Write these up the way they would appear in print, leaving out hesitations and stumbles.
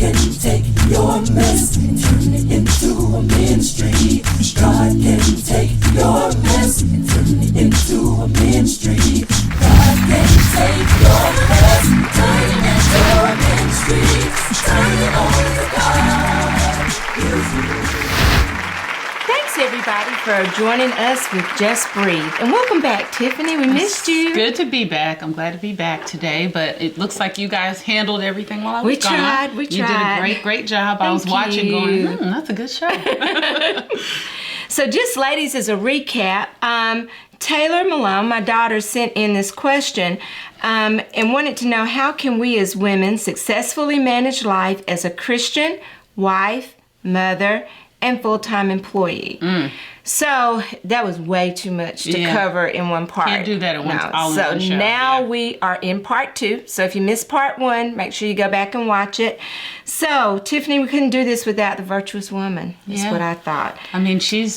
can take your mess and turn it into a ministry. God can take your mess and turn it into a ministry. God can take your mess and turn it into a ministry. Turn it over to God. Thanks everybody for joining us with Just Breathe. And welcome back, Tiffany. We missed you. Good to be back. I'm glad to be back today, but it looks like you guys handled everything while I was gone. We tried. You did a great job. I was watching going, that's a good show. So just ladies, as a recap, Taylor Malone, my daughter, sent in this question and wanted to know, how can we as women successfully manage life as a Christian, wife, mother, and full-time employee? So that was way too much to cover in one part. Can't do that in one show. So now we are in part 2. So if you missed part 1, make sure you go back and watch it. So Tiffany, we couldn't do this without the virtuous woman. That's what I thought. I mean, she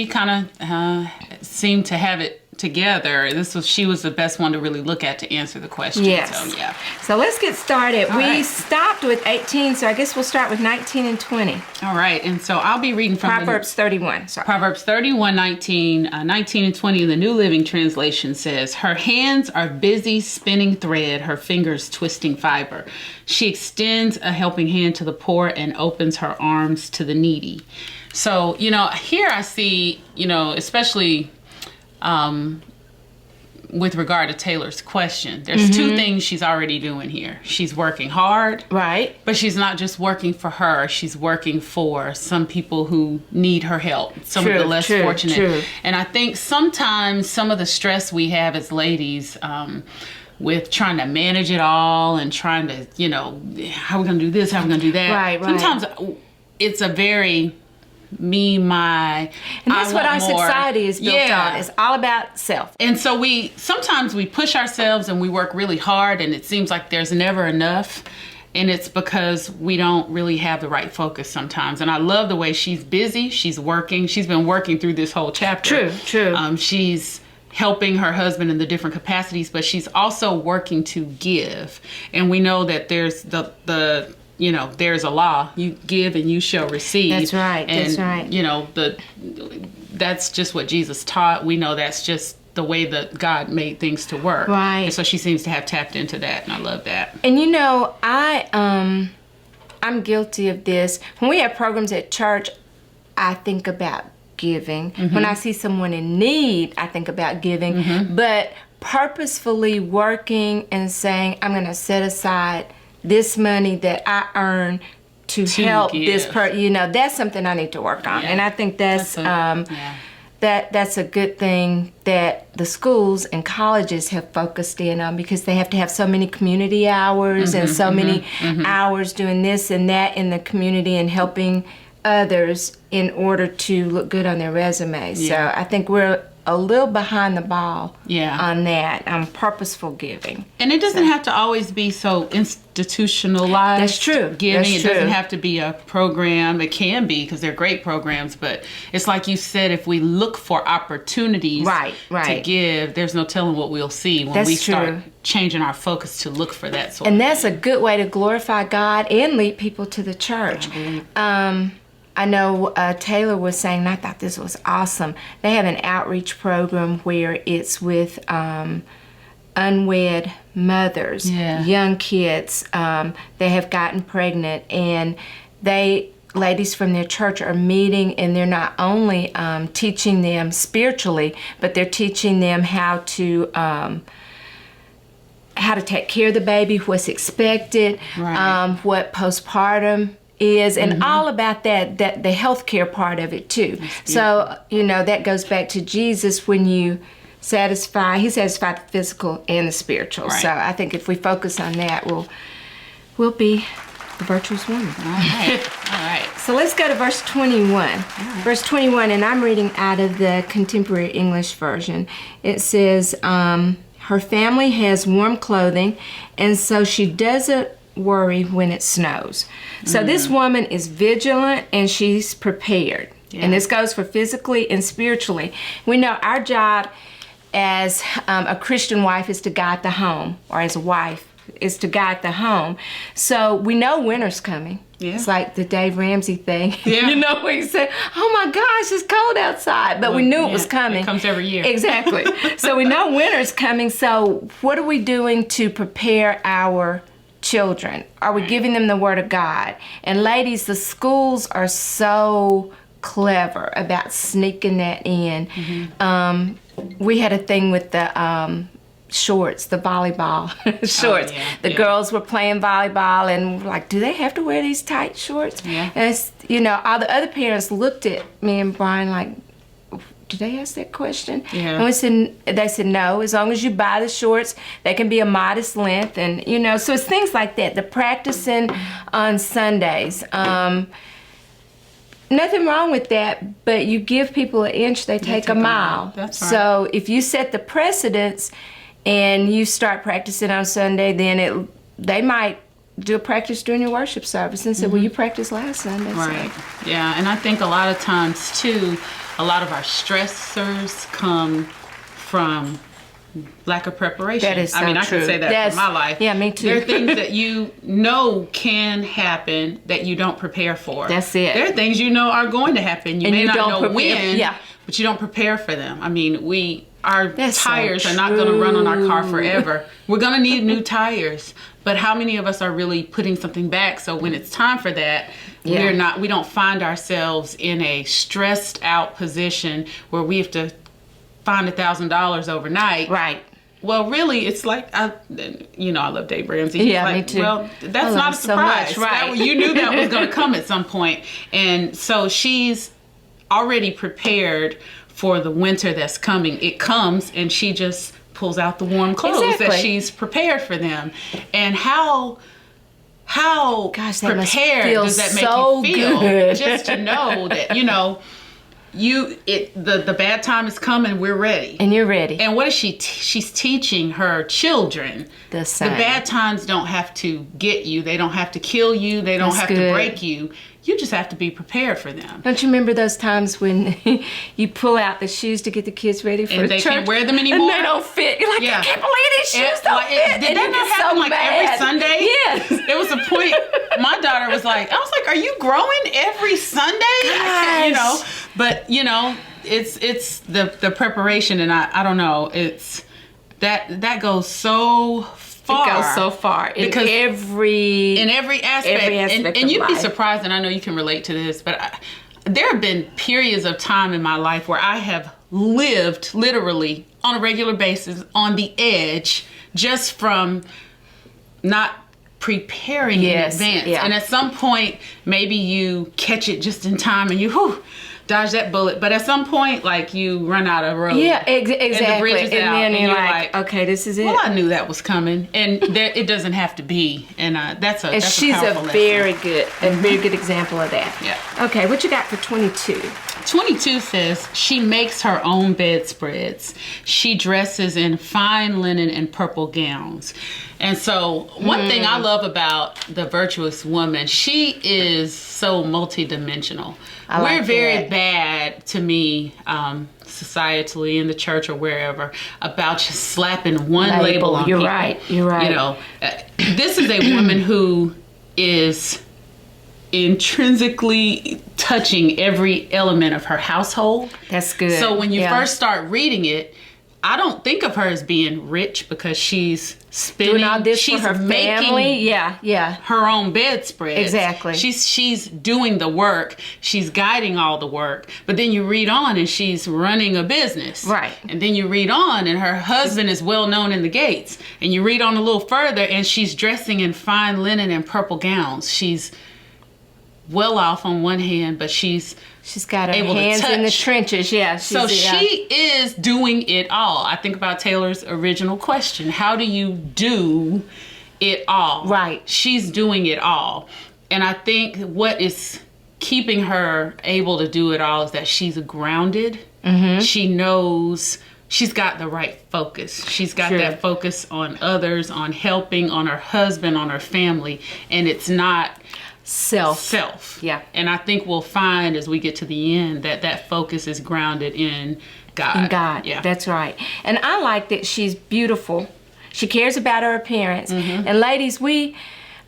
kind of seemed to have it together. She was the best one to really look at to answer the question. Yes. So, So let's get started. All we right. stopped with 18, so I guess we'll start with 19 and 20. All right. And so I'll be reading from Proverbs 31. Sorry. Proverbs 31, 19 and 20 in the New Living Translation says, her hands are busy spinning thread, her fingers twisting fiber. She extends a helping hand to the poor and opens her arms to the needy. So, here I see, especially with regard to Taylor's question, there's two things she's already doing here. She's working hard. Right. But she's not just working for her. She's working for some people who need her help. Some of the less fortunate. True. And I think sometimes some of the stress we have as ladies with trying to manage it all and trying to, how are we going to do this? How are we going to do that? Right. Sometimes it's a very my, and that's what our society is built on. It's all about self. And so sometimes we push ourselves and we work really hard and it seems like there's never enough. And it's because we don't really have the right focus sometimes. And I love the way she's busy. She's working. She's been working through this whole chapter. True. She's helping her husband in the different capacities, but she's also working to give. And we know that there's there's a law. You give and you shall receive. That's right. And, that's right. That's just what Jesus taught. We know that's just the way that God made things to work. Right. And so she seems to have tapped into that, and I love that. And I'm guilty of this. When we have programs at church, I think about giving. When I see someone in need, I think about giving. But purposefully working and saying, I'm going to set aside this money that I earn to help give. this person, that's something I need to work on. And I think that's a good thing that the schools and colleges have focused in on, because they have to have so many community hours and so many hours doing this and that in the community and helping others in order to look good on their resumes. So I think we're a little behind the ball on that, on purposeful giving. And it doesn't have to always be so institutionalized. That's true. Giving. It doesn't have to be a program. It can be, because they're great programs. But it's like you said, if we look for opportunities to give, there's no telling what we'll see when we start changing our focus to look for that sort of thing. And that's a good way to glorify God and lead people to the church. I know Taylor was saying, and I thought this was awesome, they have an outreach program where it's with unwed mothers, young kids. They have gotten pregnant, and ladies from their church are meeting, and they're not only teaching them spiritually, but they're teaching them how to take care of the baby, what's expected, what postpartum is, and all about that the healthcare part of it too. So that goes back to Jesus. When you he satisfied the physical and the spiritual. So I think if we focus on that, we'll be the virtuous woman. All right. So let's go to verse 21. Verse 21, and I'm reading out of the Contemporary English Version. It says, her family has warm clothing, and so she doesn't worry when it snows. So this woman is vigilant and she's prepared. And this goes for physically and spiritually. We know our job as a Christian wife is to guide the home, or as a wife is to guide the home. So we know winter's coming. Yeah. It's like the Dave Ramsey thing. Yeah. You know, where he said, oh my gosh, it's cold outside. But we knew it was coming. It comes every year. Exactly. So we know winter's coming. So what are we doing to prepare our children? Are we giving them the Word of God? And ladies, the schools are so clever about sneaking that in. We had a thing with the shorts, the volleyball shorts. Oh, yeah, the yeah. girls were playing volleyball and were like, do they have to wear these tight shorts? Yeah. And it's, you know, all the other parents looked at me and Brian like, did they ask that question? Yeah. And they said, no, as long as you buy the shorts, they can be a modest length. And, you know, so it's things like that. The practicing on Sundays. Nothing wrong with that, but you give people an inch, they take a mile. That's right. So if you set the precedence and you start practicing on Sunday, then they might do a practice during your worship service and say, well, you practiced last Sunday. Right. So. Yeah, and I think a lot of times too, a lot of our stressors come from lack of preparation. That is so I can true. say that for my life. Yeah, me too. There are things that you know can happen that you don't prepare for. That's it. There are things you know are going to happen. You may not know prepare. when, Yeah. but you don't prepare for them. I mean, our That's so tires are not going to run on our car true. forever. We're going to need new tires. But how many of us are really putting something back so when it's time for that, Yeah. we don't find ourselves in a stressed out position where we have to find $1,000 overnight. Right. Well, really, it's like, I love Dave Ramsey. Yeah, Like, me too. Well, that's I love not a him so surprise. much, right. You knew that was going to come at some point. And so she's already prepared for the winter that's coming. It comes, and she just pulls out the warm clothes that Exactly. she's prepared for them. And how Gosh, that must prepared feel does that make so you feel? good. Just to know that, the bad time is coming, we're ready. And you're ready. And what is she? She's teaching her children. The same. The bad times don't have to get you. They don't have to kill you. They don't That's have good. to break you. You just have to be prepared for them. Don't you remember those times when you pull out the shoes to get the kids ready for And they church? can't wear them anymore? And they don't fit. You're like, Yeah. I can't believe these shoes don't fit. Did And that you not get happen so like mad. every Sunday? Yes. There was a point, my daughter was like, are you growing every Sunday? Gosh. But it's the preparation, and I don't know, it's that goes so far. It goes so far in Because every aspect. Every aspect and of you'd be life. surprised, and I know you can relate to this, but there have been periods of time in my life where I have lived literally on a regular basis on the edge just from not preparing in advance. Yeah. And at some point, maybe you catch it just in time and you dodge that bullet. But at some point, like, you run out of road. Yeah, exactly. And the bridge is out, then and you're you're like, okay, this is it. well, I knew that was coming, and it doesn't have to be, and that's a She's a powerful lesson. very good example of that. Yeah. Okay, what you got for 22? 22 says she makes her own bedspreads. She dresses in fine linen and purple gowns. And so one thing I love about the Virtuous woman, she is so multidimensional. I like We're very that. bad, to me, societally in the church or wherever, about just slapping one label on You're people. right. You're right. This is a woman who is intrinsically touching every element of her household. That's good. So when you Yeah. first start reading it, I don't think of her as being rich because she's spinning. Doing all this she's for her making family. Yeah. her own bedspread. Exactly. She's doing the work. She's guiding all the work. But then you read on and she's running a business. Right. And then you read on and her husband is well known in the gates. And you read on a little further and she's dressing in fine linen and purple gowns. She's well off on one hand, but she's got her able to hands in the touch. trenches. Yeah. So she is doing it all. I think about Taylor's original question. How do you do it all? Right. She's doing it all. And I think what is keeping her able to do it all is that she's grounded. Mm-hmm. She knows she's got the right focus. She's got Sure. that focus on others, on helping, on her husband, on her family. And it's not self. Yeah. And I think we'll find as we get to the end that focus is grounded in God. In God. Yeah. That's right. And I like that she's beautiful. She cares about her appearance. And ladies, we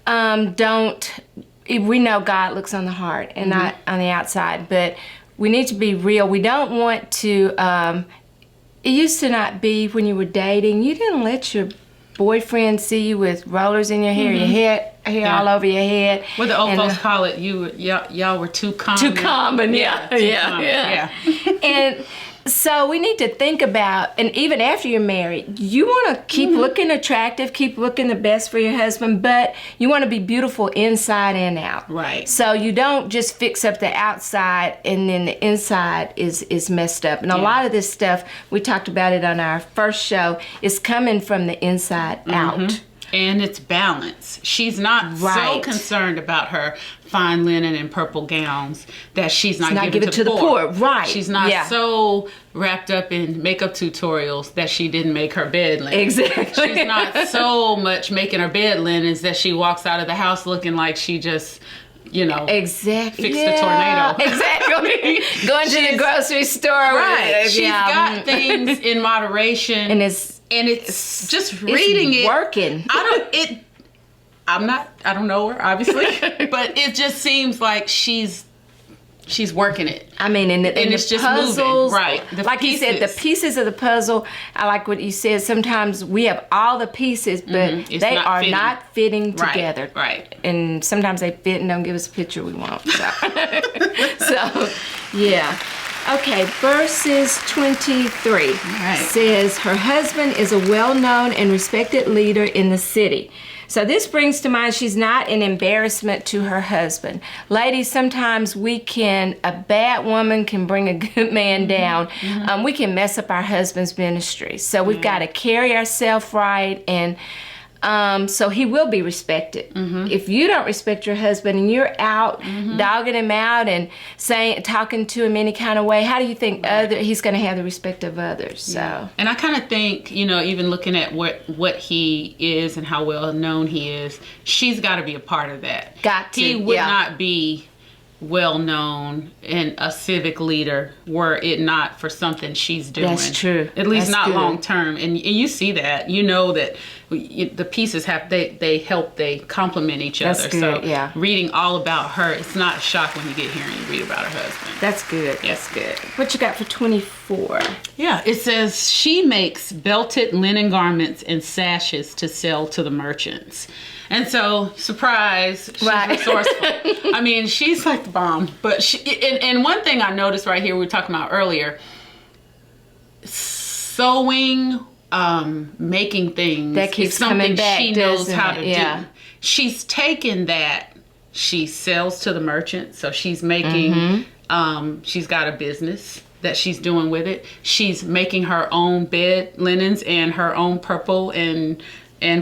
we know God looks on the heart and not on the outside, but we need to be real. We don't want to, it used to not be when you were dating, you didn't let your boyfriend see you with rollers in your hair, your hair all over your head. What the old folks call it, y'all were too common. Too common, yeah. And so we need to think about, and even after you're married, you want to keep looking attractive, keep looking the best for your husband, but you want to be beautiful inside and out. Right. So you don't just fix up the outside and then the inside is messed up. And a lot of this stuff, we talked about it on our first show, is coming from the inside out. And it's balance. She's not so concerned about her fine linen and purple gowns that she's not giving it to the poor. Right. She's not so wrapped up in makeup tutorials that she didn't make her bed linen. Exactly. She's not so much making her bed linens that she walks out of the house looking like she just, exactly. fixed a tornado. Exactly. Going to the grocery store. Right. She's got things in moderation. And it's just reading it. Working. I don't know her, obviously, but it just seems like she's working it. I mean, and it's the just puzzles, moving. Right. Like you said, the pieces of the puzzle, I like what you said, sometimes we have all the pieces, but they are not fitting together. Right. And sometimes they fit and don't give us a picture we want. So yeah. Okay, verses 23 says, her husband is a well-known and respected leader in the city. So this brings to mind she's not an embarrassment to her husband. Ladies, sometimes a bad woman can bring a good man down. We can mess up our husband's ministry. So we've got to carry ourselves right, and so he will be respected. If you don't respect your husband and you're out dogging him out and talking to him any kind of way, how do you think he's going to have the respect of others? So, and I kind of think, even looking at what he is and how well known he is, she's got to be a part of that. He would not be well known and a civic leader were it not for something she's doing. That's true. At least not long term. And you see that. That the pieces they complement each other. Good, so reading all about her, it's not a shock when you get here and you read about her husband. That's good. That's good. What you got for 24? Yeah, it says she makes belted linen garments and sashes to sell to the merchants. And so, surprise, she's resourceful. I mean, she's like the bomb. But and one thing I noticed right here, we were talking about earlier, sewing, making things. That keeps coming back. She knows how to do. She's taken that. She sells to the merchant. So she's making, she's got a business that she's doing with it. She's making her own bed linens and her own purple and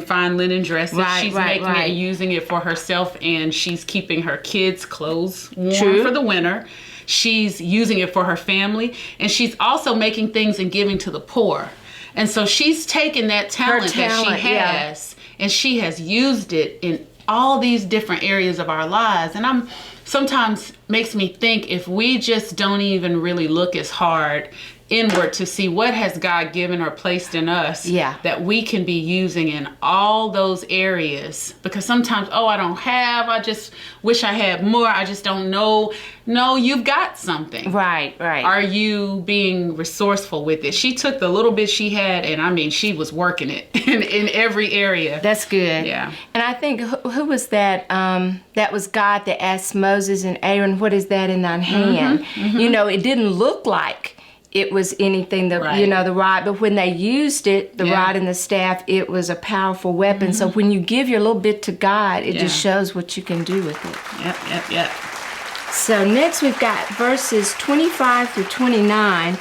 fine linen dresses. She's making it and using it for herself, and she's keeping her kids' clothes warm for the winter. She's using it for her family, and she's also making things and giving to the poor. And so she's taken that talent that she has, and she has used it in all these different areas of our lives. And sometimes makes me think, if we just don't even really look as hard inward to see what has God given or placed in us that we can be using in all those areas. Because sometimes, I just wish I had more. I just don't know. No, you've got something. Right. Are you being resourceful with it? She took the little bit she had, and she was working it in every area. That's good. Yeah. And I think, who was that? That was God that asked Moses and Aaron, what is that in thine hand? It didn't look like it was anything the rod, but when they used it, the rod and the staff, it was a powerful weapon. So when you give your little bit to God, it just shows what you can do with it. Yep. So next we've got verses 25 through 29.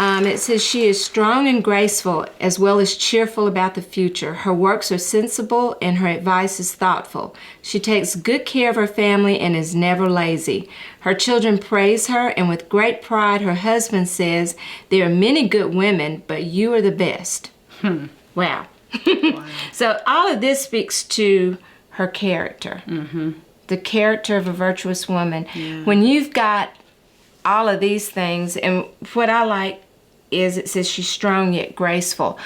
It says, she is strong and graceful, as well as cheerful about the future. Her works are sensible, and her advice is thoughtful. She takes good care of her family and is never lazy. Her children praise her, and with great pride, her husband says, there are many good women, but you are the best. Wow. So all of this speaks to her character. The character of a virtuous woman. When you've got all of these things, and what I like is it says she's strong yet graceful.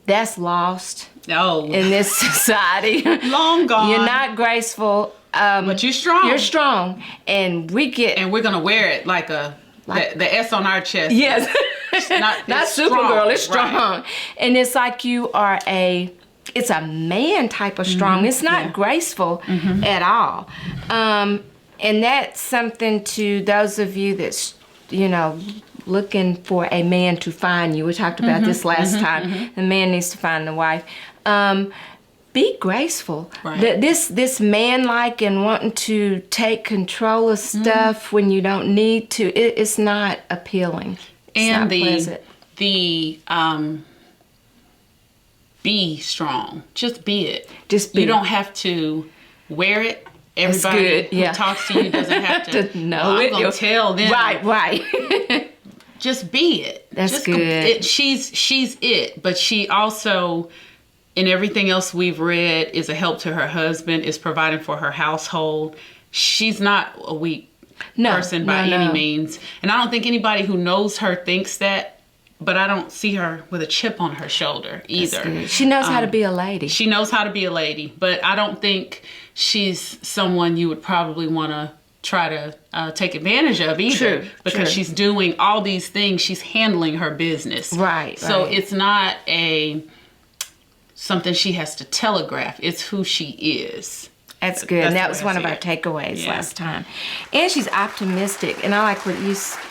that's lost Oh, in this society. long gone. You're not graceful. But you're strong. You're strong. And we're going to wear it like the S on our chest. Yes. Not Supergirl, it's strong. Right. And it's like it's a man type of strong. It's not graceful at all. And that's something to those of you that's, looking for a man to find you. We talked about this last time. The man needs to find the wife. Be graceful. Right. This man-like and wanting to take control of stuff when you don't need to, it's not appealing. It's and not pleasant. Be strong. Just be it. Just be. You don't have to wear it. Everybody who talks to you doesn't have to know it. I'm going to tell them. Right. Just be it. That's good. She's it, but she also, in everything else we've read, is a help to her husband, is providing for her household. She's not a weak person by any means. And I don't think anybody who knows her thinks that. But I don't see her with a chip on her shoulder either. She knows how to be a lady. She knows how to be a lady. But I don't think she's someone you would probably want to try to take advantage of either. True. Because she's doing all these things. She's handling her business. Right. So it's not something she has to telegraph. It's who she is. That's good. And that was one of our takeaways last time. And she's optimistic. And I like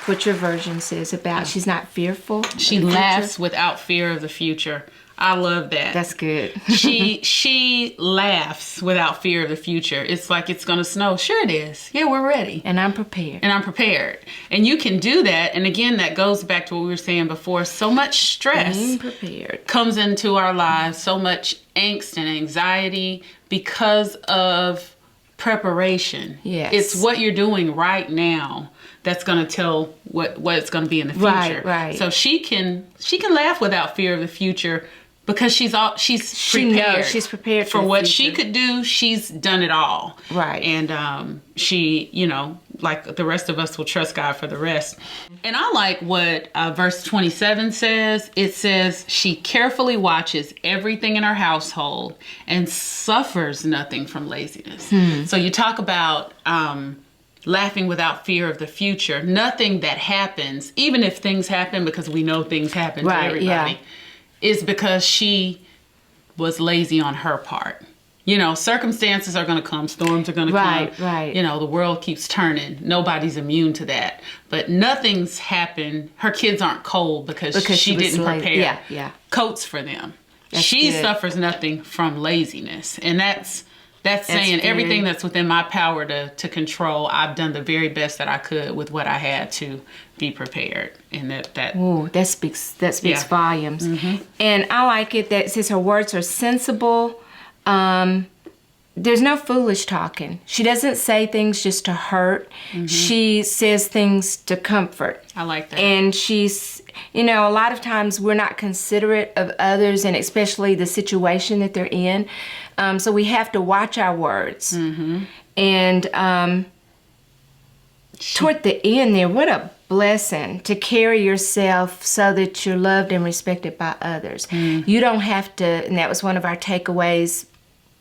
what your version says about she's not fearful. She laughs without fear of the future. I love that. That's good. she laughs without fear of the future. It's like it's going to snow. Sure it is. Yeah, we're ready. And I'm prepared. And you can do that. And again, that goes back to what we were saying before. So much stress comes into our lives. So much angst and anxiety because of preparation. Yes. It's what you're doing right now that's going to tell what it's going to be in the future. Right. So she can laugh without fear of the future because she's prepared. She knows she's prepared for what she could do. She's done it all. Right. And she, like the rest of us, will trust God for the rest. And I like what verse 27 says. It says, she carefully watches everything in her household and suffers nothing from laziness. So you talk about laughing without fear of the future. Nothing that happens, even if things happen, because we know things happen to everybody, is because she was lazy on her part. Circumstances are going to come. Storms are going to come. Right. The world keeps turning. Nobody's immune to that. But nothing's happened. Her kids aren't cold because she didn't prepare coats for them. She suffers nothing from laziness. And that's saying everything that's within my power to control, I've done the very best that I could with what I had to be prepared. And that speaks volumes. And I like it that it says her words are sensible. There's no foolish talking. She doesn't say things just to hurt. She says things to comfort. I like that. And she's, a lot of times we're not considerate of others, and especially the situation that they're in. So we have to watch our words. And toward the end there, what a blessing to carry yourself so that you're loved and respected by others. You don't have to, and that was one of our takeaways,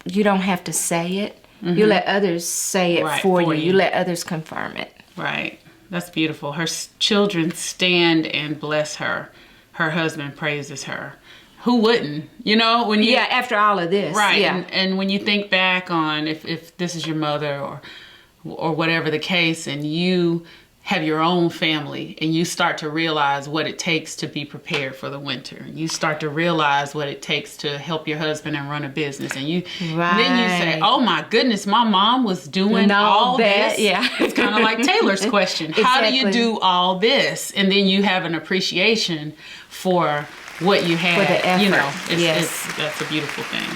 you don't have to say it. You let others say it for you. You let others confirm it. Right. That's beautiful. Her children stand and bless her. Her husband praises her. Who wouldn't? After all of this. Right. Yeah. And when you think back on if this is your mother or whatever the case, and you have your own family and you start to realize what it takes to be prepared for the winter. You start to realize what it takes to help your husband and run a business. And then you say, oh my goodness, my mom was doing all that. This. Yeah. It's kind of like Taylor's question. Exactly. How do you do all this? And then you have an appreciation for what you had. For the effort. That's a beautiful thing.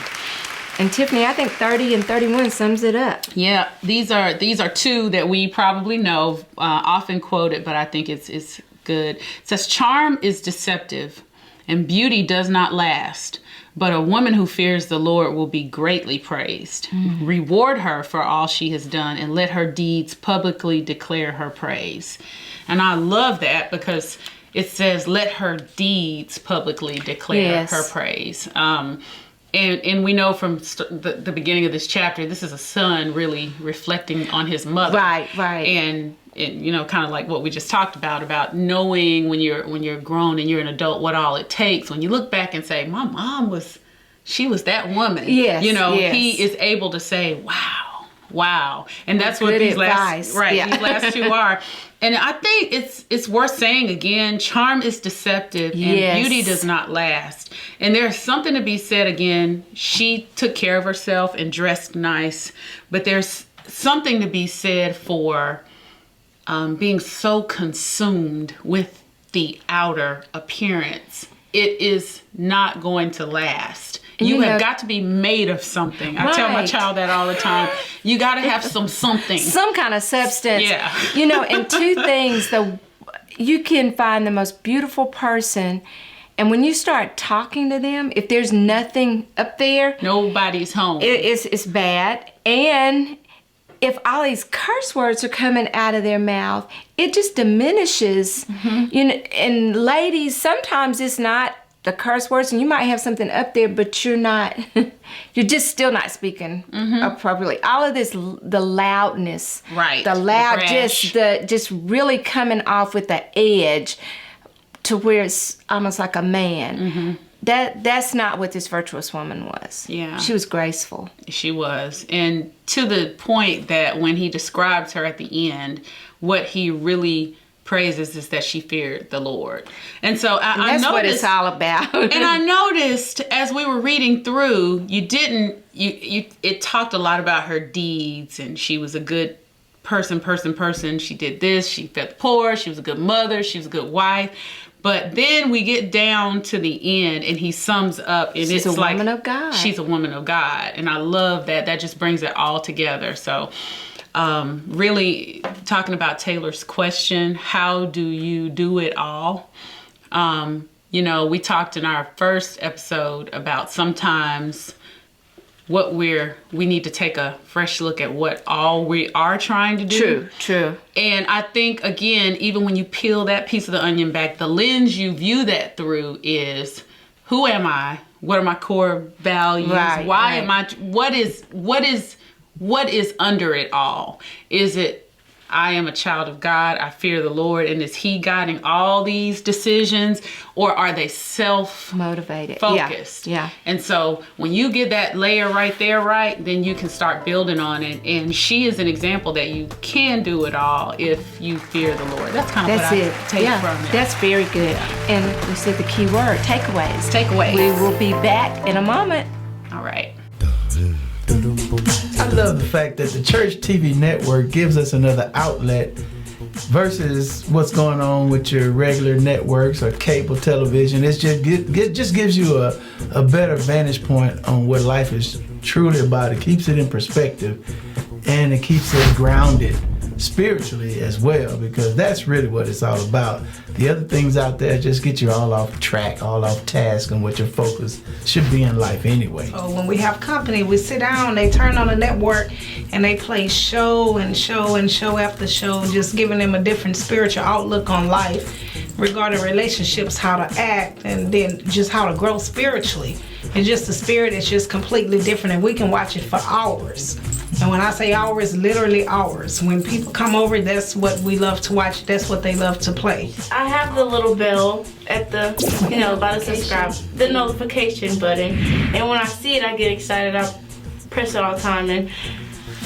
And Tiffany, I think 30 and 31 sums it up. Yeah, these are two that we probably know, often quoted, but I think it's good. It says, charm is deceptive and beauty does not last, but a woman who fears the Lord will be greatly praised. Reward her for all she has done and let her deeds publicly declare her praise. And I love that because it says, let her deeds publicly declare her praise. And we know from the beginning of this chapter, this is a son really reflecting on his mother. Right. And you know, kind of like what we just talked about knowing when you're grown and you're an adult, what all it takes. When you look back and say, my mom she was that woman. Yes. You know, he is able to say, wow. And that's what these last two are. And I think it's worth saying again, charm is deceptive and beauty does not last. And there's something to be said again. She took care of herself and dressed nice, but there's something to be said for being so consumed with the outer appearance. It is not going to last. You have got to be made of something. I tell my child that all the time. You got to have something. Some kind of substance. Yeah. You know, and two things. You can find the most beautiful person, and when you start talking to them, if there's nothing up there, nobody's home. It's bad. And if all these curse words are coming out of their mouth, it just diminishes. Mm-hmm. You know, and ladies, sometimes it's not the curse words, and you might have something up there, but you're just still not speaking appropriately. All of this, the loudness, just really coming off with the edge to where it's almost like a man. Mm-hmm. That's not what this virtuous woman was. Yeah. She was graceful. She was. And to the point that when he describes her at the end, what he really praises is that she feared the Lord. And so I that's noticed, what it's all about. And I noticed as we were reading through, it talked a lot about her deeds, and she was a good person. She did this, she fed the poor, she was a good mother, she was a good wife. But then we get down to the end and he sums up, and she's a woman of God. She's a woman of God. And I love that. That just brings it all together. So really talking about Taylor's question, how do you do it all? You know, we talked in our first episode about sometimes we need to take a fresh look at what all we are trying to do. True. And I think, again, even when you peel that piece of the onion back, the lens you view that through is, who am I? What are my core values? Why am I? What is under it all? Is it, I am a child of God, I fear the Lord, and is he guiding all these decisions, or are they self-motivated, focused? Yeah. And so when you get that layer right there, then you can start building on it. And she is an example that you can do it all if you fear the Lord. That's kind of what I take from it. That's very good. And we said the key word, takeaways. We will be back in a moment. All right. I love the fact that the church TV network gives us another outlet versus what's going on with your regular networks or cable television. It just gives you a better vantage point on what life is truly about. It keeps it in perspective, and it keeps it grounded spiritually as well, because that's really what it's all about. The other things out there just get you all off track, all off task, and what your focus should be in life anyway. Oh, when we have company, we sit down, they turn on the network, and they play show and show and show after show, just giving them a different spiritual outlook on life regarding relationships, how to act, and then just how to grow spiritually. It's just the spirit is just completely different, and we can watch it for hours. And when I say hours, literally hours. When people come over, that's what we love to watch. That's what they love to play. I have the little bell at the, by the subscribe, the notification button. And when I see it, I get excited. I press it all the time. And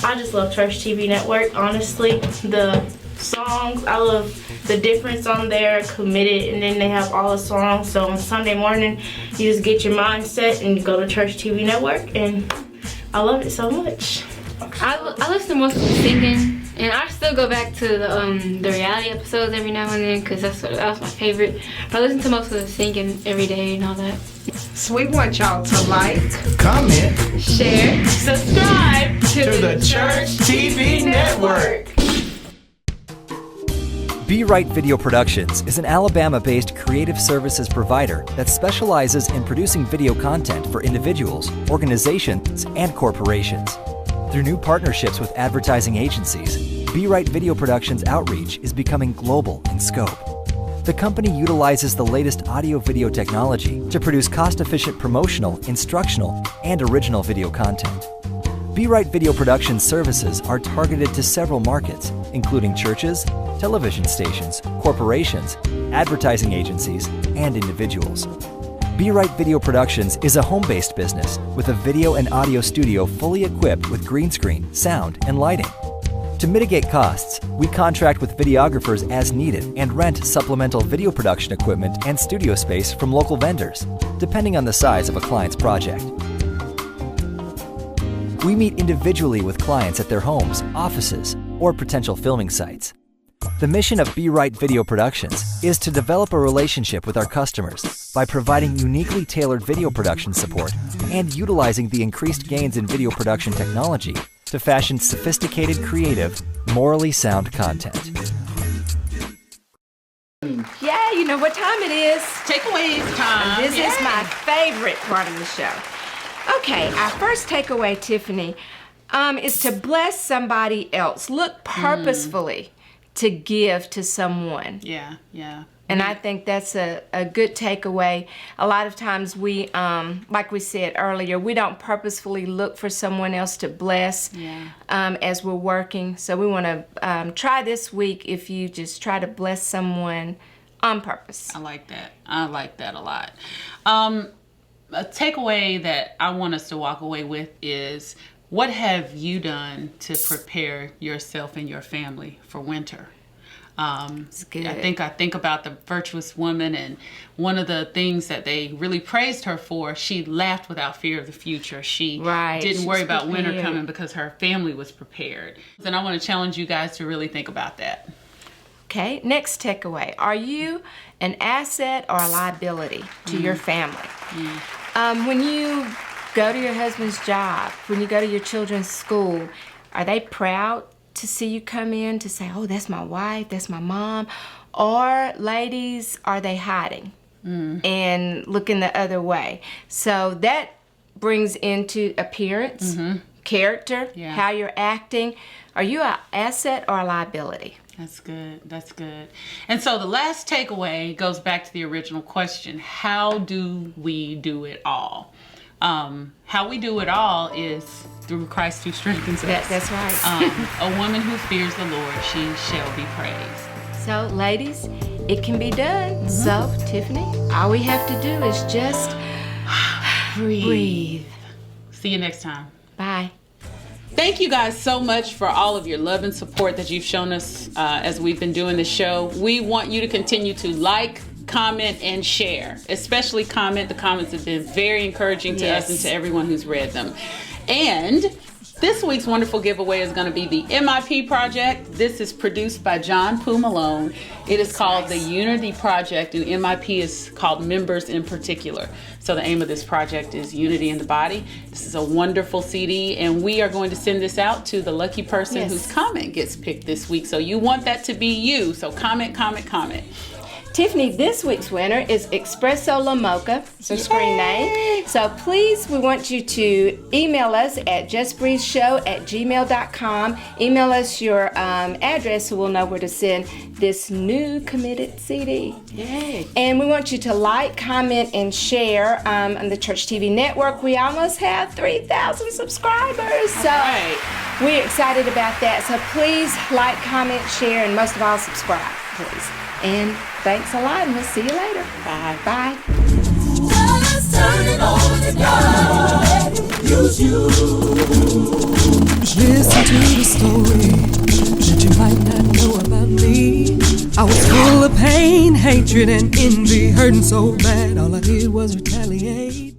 I just love Church TV Network, honestly. The songs, I love the difference on there, Committed, and then they have all the songs. So on Sunday morning, you just get your mind set and go to Church TV Network. And I love it so much. I listen to most of the singing, and I still go back to the reality episodes every now and then, because that was my favorite. But I listen to most of the singing every day and all that. So we want y'all to like, comment, share, subscribe to the Church TV Network. Be Right Video Productions is an Alabama-based creative services provider that specializes in producing video content for individuals, organizations, and corporations. Through new partnerships with advertising agencies, Be Right Video Productions outreach is becoming global in scope. The company utilizes the latest audio-video technology to produce cost-efficient promotional, instructional, and original video content. Be Right Video Production services are targeted to several markets, including churches, television stations, corporations, advertising agencies, and individuals. Be Right Video Productions is a home-based business with a video and audio studio fully equipped with green screen, sound, and lighting. To mitigate costs, we contract with videographers as needed and rent supplemental video production equipment and studio space from local vendors, depending on the size of a client's project. We meet individually with clients at their homes, offices, or potential filming sites. The mission of Be Right Video Productions is to develop a relationship with our customers by providing uniquely tailored video production support and utilizing the increased gains in video production technology to fashion sophisticated, creative, morally sound content. Yeah, you know what time it is. Takeaways time. This is my favorite part of the show. Okay, our first takeaway, Tiffany, is to bless somebody else. Look purposefully to give to someone. Yeah. And I think that's a good takeaway. A lot of times we, like we said earlier, we don't purposefully look for someone else to bless as we're working. So we want to try this week if you just try to bless someone on purpose. I like that. I like that a lot. A takeaway that I want us to walk away with is, what have you done to prepare yourself and your family for winter? It's good. I think about the Virtuous woman, and one of the things that they really praised her for, she laughed without fear of the future. She didn't worry about winter coming because her family was prepared. And I want to challenge you guys to really think about that. Okay, next takeaway. Are you an asset or a liability to your family? When you go to your husband's job, when you go to your children's school, are they proud to see you come in to say, oh, that's my wife, that's my mom? Or ladies, are they hiding and looking the other way? So that brings into appearance, character, how you're acting. Are you an asset or a liability? That's good. That's good. And so the last takeaway goes back to the original question. How do we do it all? How we do it all is through Christ who strengthens us. That's right. A woman who fears the Lord, she shall be praised. So, ladies, it can be done. So, Tiffany, all we have to do is just breathe. See you next time. Bye. Thank you guys so much for all of your love and support that you've shown us as we've been doing this show. We want you to continue to like, comment, and share. Especially comment. The comments have been very encouraging to us and to everyone who's read them. And this week's wonderful giveaway is going to be the MIP project. This is produced by John Poo Malone. It is called the Unity Project, and MIP is called Members in Particular. So the aim of this project is Unity in the Body. This is a wonderful CD, and we are going to send this out to the lucky person whose comment gets picked this week. So you want that to be you. So comment, comment, comment. Tiffany, this week's winner is Espresso La Mocha. It's her screen name. So please, we want you to email us at justbreatheshow@gmail.com. Email us your address so we'll know where to send this new committed CD. Yay. And we want you to like, comment, and share on the Church TV network. We almost have 3,000 subscribers. So we're excited about that. So please like, comment, share, and most of all, subscribe, please. And thanks a lot, and we'll see you later. Bye. Bye. Just turn it on to God. Use you. Listen to the story that you might not know about me. I was full of pain, hatred, and envy, hurting so bad all I did was retaliate.